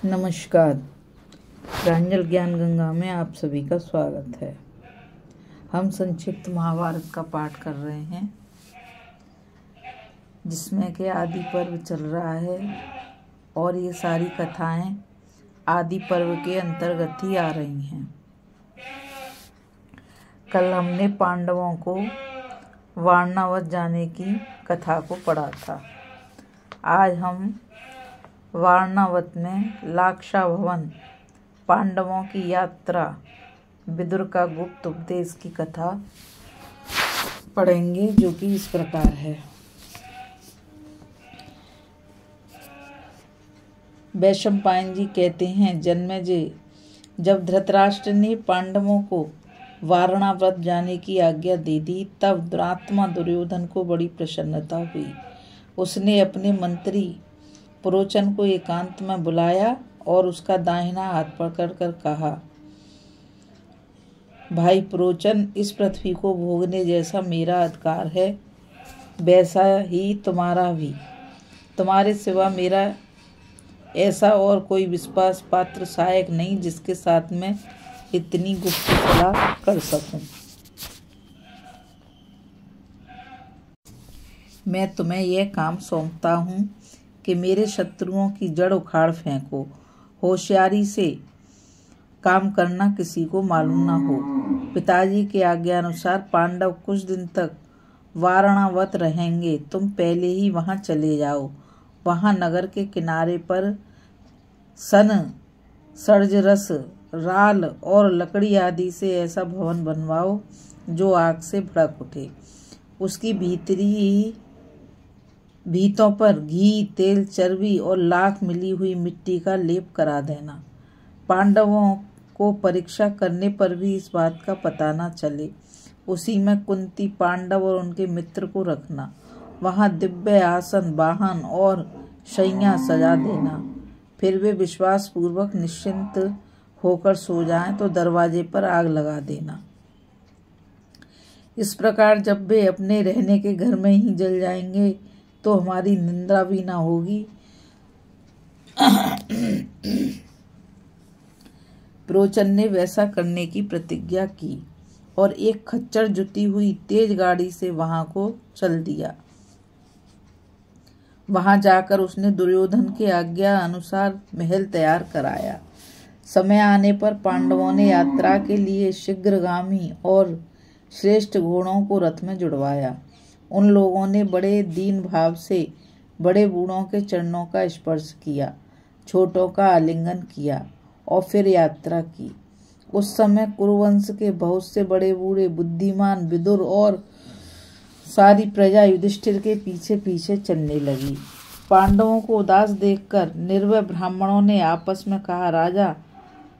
नमस्कार। प्रांजल ज्ञान गंगा में आप सभी का स्वागत है। हम संक्षिप्त महाभारत का पाठ कर रहे हैं, जिसमें के आदि पर्व चल रहा है और ये सारी कथाएं आदि पर्व के अंतर्गत ही आ रही हैं। कल हमने पांडवों को वारणावत जाने की कथा को पढ़ा था। आज हम वारणावत में लाक्षा भवन पांडवों की यात्रा विदुर का गुप्त उपदेश की कथा पढ़ेंगे, जो कि इस प्रकार है। वैशंपायन जी कहते हैं, जन्मेजय, जब धृतराष्ट्र ने पांडवों को वारणावत जाने की आज्ञा दे दी, तब दुरात्मा दुर्योधन को बड़ी प्रसन्नता हुई। उसने अपने मंत्री पुरोचन को एकांत में बुलाया और उसका दाहिना हाथ पकड़कर कहा, भाई पुरोचन, इस पृथ्वी को भोगने जैसा मेरा अधिकार है, वैसा ही तुम्हारा भी। तुम्हारे सिवा मेरा ऐसा और कोई विश्वास पात्र सहायक नहीं जिसके साथ मैं इतनी गुप्त सलाह कर सकूं। मैं तुम्हें यह काम सौंपता हूं कि मेरे शत्रुओं की जड़ उखाड़ फेंको। होशियारी से काम करना किसी को मालूम न हो। पिताजी के आज्ञा अनुसार पांडव कुछ दिन तक वारणावत रहेंगे। तुम पहले ही वहां चले जाओ। वहां नगर के किनारे पर सन, सर्जरस, राल और लकड़ी आदि से ऐसा भवन बनवाओ जो आग से भड़क उठे। उसकी भीतों पर घी, तेल, चर्बी और लाख मिली हुई मिट्टी का लेप करा देना। पांडवों को परीक्षा करने पर भी इस बात का पता न चले। उसी में कुंती, पांडव और उनके मित्र को रखना। वहां दिव्य आसन, वाहन और शैया सजा देना। फिर वे विश्वास पूर्वक निश्चिंत होकर सो जाएं तो दरवाजे पर आग लगा देना। इस प्रकार जब वे अपने रहने के घर में ही जल जाएंगे तो हमारी निंदा भी ना होगी। पुरोचन ने वैसा करने की प्रतिज्ञा की और एक खच्चर जुती हुई तेज गाड़ी से वहां को चल दिया। वहां जाकर उसने दुर्योधन के आज्ञा अनुसार महल तैयार कराया। समय आने पर पांडवों ने यात्रा के लिए शीघ्रगामी और श्रेष्ठ घोड़ों को रथ में जुड़वाया। उन लोगों ने बड़े दीन भाव से बड़े बूढ़ों के चरणों का स्पर्श किया, छोटों का आलिंगन किया और फिर यात्रा की। उस समय कुरुवंश के बहुत से बड़े बूढ़े बुद्धिमान विदुर और सारी प्रजा युधिष्ठिर के पीछे पीछे चलने लगी। पांडवों को उदास देखकर निर्भय ब्राह्मणों ने आपस में कहा, राजा,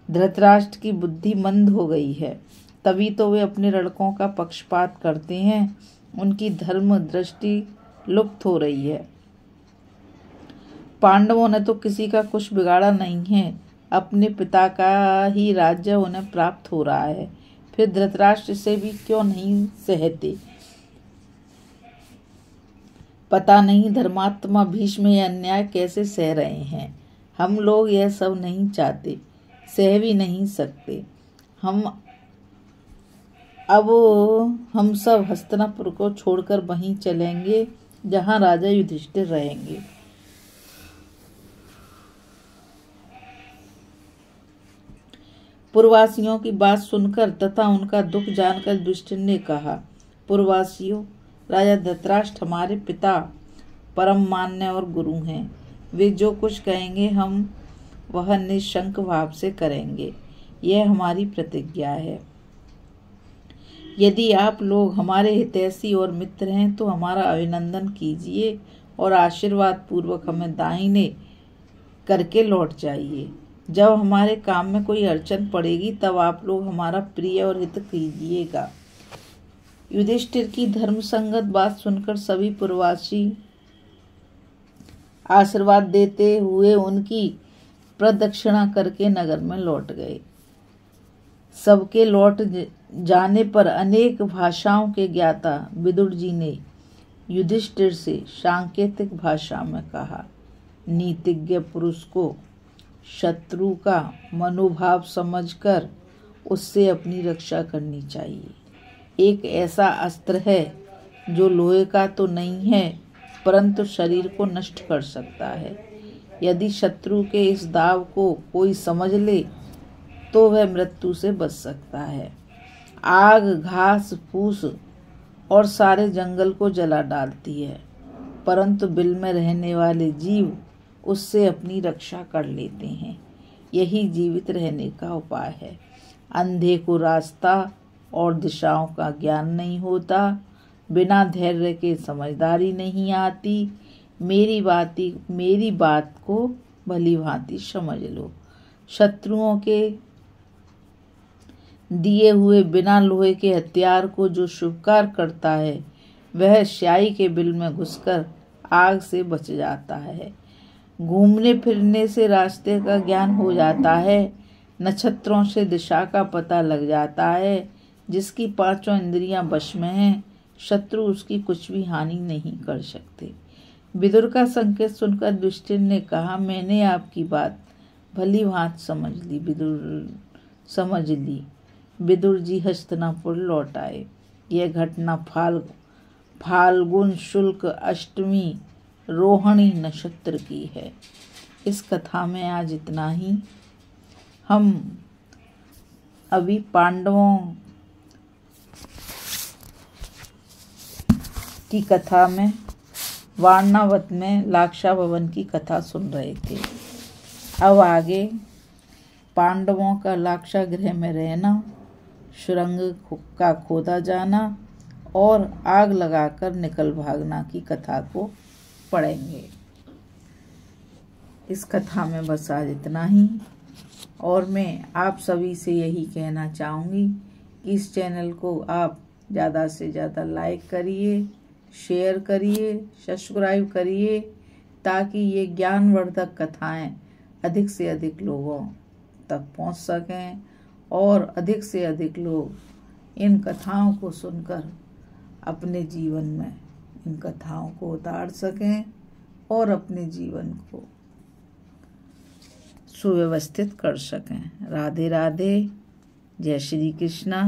धृतराष्ट्र की बुद्धि मंद हो गई है, तभी तो वे अपने लड़कों का पक्षपात करते हैं। उनकी धर्म दृष्टि लुप्त हो रही है। पांडवों ने तो किसी का कुछ बिगाड़ा नहीं है। अपने पिता का ही राज्य उन्हें प्राप्त हो रहा है, फिर धृतराष्ट्र से भी क्यों नहीं सहते। पता नहीं धर्मात्मा भीष्म यह अन्याय कैसे सह रहे हैं। हम लोग यह सब नहीं चाहते, सह भी नहीं सकते। अब हम सब हस्तिनापुर को छोड़कर वहीं चलेंगे जहां राजा युधिष्ठिर रहेंगे। पुरवासियों की बात सुनकर तथा उनका दुख जानकर युधिष्ठिर ने कहा, पुरवासियों, राजा धृतराष्ट्र हमारे पिता परम मान्य और गुरु हैं। वे जो कुछ कहेंगे हम वह निशंक भाव से करेंगे। यह हमारी प्रतिज्ञा है। यदि आप लोग हमारे हितैषी और मित्र हैं तो हमारा अभिनंदन कीजिए और आशीर्वाद पूर्वक हमें दाहिने करके लौट जाइए। जब हमारे काम में कोई अड़चन पड़ेगी तब आप लोग हमारा प्रिय और हित कीजिएगा। युधिष्ठिर की धर्मसंगत बात सुनकर सभी पुरवासी आशीर्वाद देते हुए उनकी प्रदक्षिणा करके नगर में लौट गए। सबके लौट जाने पर अनेक भाषाओं के ज्ञाता विदुर जी ने युधिष्ठिर से सांकेतिक भाषा में कहा, नीतिज्ञ पुरुष को शत्रु का मनोभाव समझकर उससे अपनी रक्षा करनी चाहिए। एक ऐसा अस्त्र है जो लोहे का तो नहीं है परंतु शरीर को नष्ट कर सकता है। यदि शत्रु के इस दाव को कोई समझ ले तो वह मृत्यु से बच सकता है। आग घास फूस और सारे जंगल को जला डालती है परंतु बिल में रहने वाले जीव उससे अपनी रक्षा कर लेते हैं। यही जीवित रहने का उपाय है। अंधे को रास्ता और दिशाओं का ज्ञान नहीं होता। बिना धैर्य के समझदारी नहीं आती। मेरी बात को भली भांति समझ लो। शत्रुओं के दिए हुए बिना लोहे के हथियार को जो स्वीकार करता है वह स्याही के बिल में घुसकर आग से बच जाता है। घूमने फिरने से रास्ते का ज्ञान हो जाता है। नक्षत्रों से दिशा का पता लग जाता है। जिसकी पांचों इंद्रियां वश में हैं, शत्रु उसकी कुछ भी हानि नहीं कर सकते। विदुर का संकेत सुनकर युधिष्ठिर ने कहा, मैंने आपकी बात भली भांति समझ ली। विदुर जी हस्तिनापुर लौट आए। यह घटना फाल्गुन शुक्ल अष्टमी रोहिणी नक्षत्र की है। इस कथा में आज इतना ही। हम अभी पांडवों की कथा में वारणावत में लाक्षा भवन की कथा सुन रहे थे। अब आगे पांडवों का लाक्षा गृह में रहना, सुरंग का खोदा जाना और आग लगाकर निकल भागना की कथा को पढ़ेंगे। इस कथा में बस आज इतना ही। और मैं आप सभी से यही कहना चाहूँगी कि इस चैनल को आप ज़्यादा से ज़्यादा लाइक करिए, शेयर करिए, सब्सक्राइब करिए ताकि ये ज्ञानवर्धक कथाएं अधिक से अधिक लोगों तक पहुंच सकें और अधिक से अधिक लोग इन कथाओं को सुनकर अपने जीवन में इन कथाओं को उतार सकें और अपने जीवन को सुव्यवस्थित कर सकें। राधे राधे। जय श्री कृष्णा।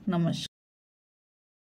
नमस्कार।